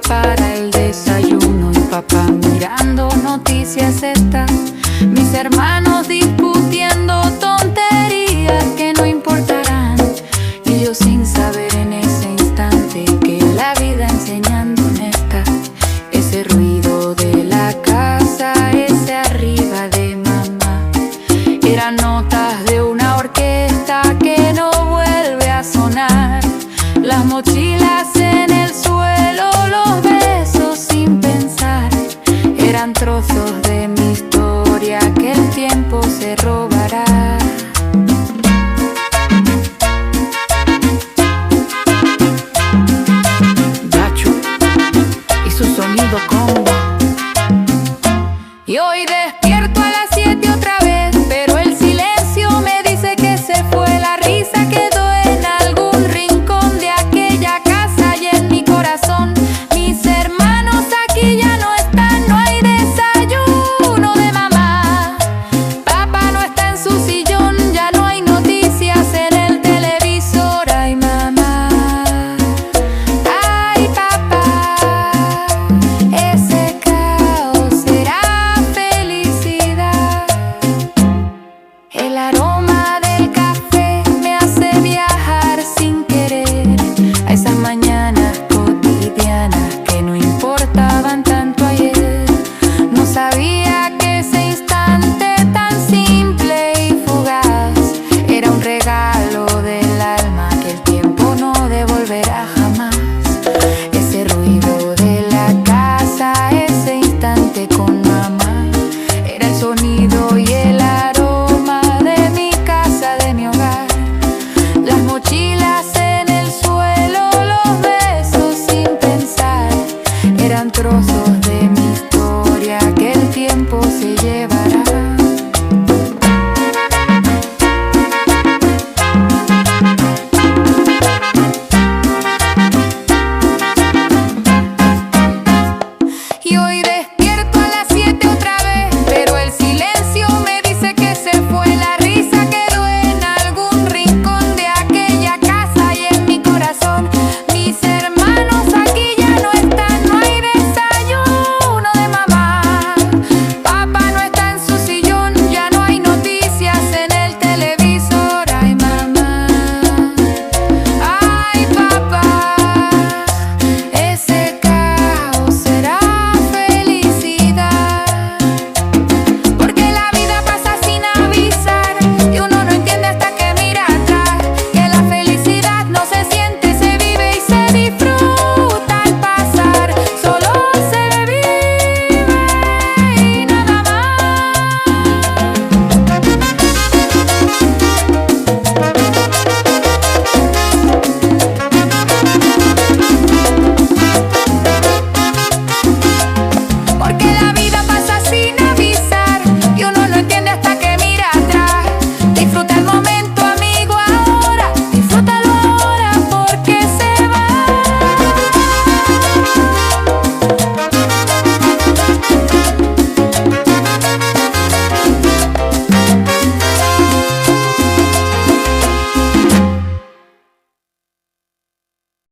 prepara el desayuno y papá mirando noticias está. Mis hermanos discutiendo tonterías que no importarán, y yo sin saber en ese instante que la vida enseñándome está. Ese ruido de la casa, ese arriba de mamá, eran notas de una orquesta que no vuelve a sonar. Las mochilas en el suelo, los besos sin pensar, eran trozos de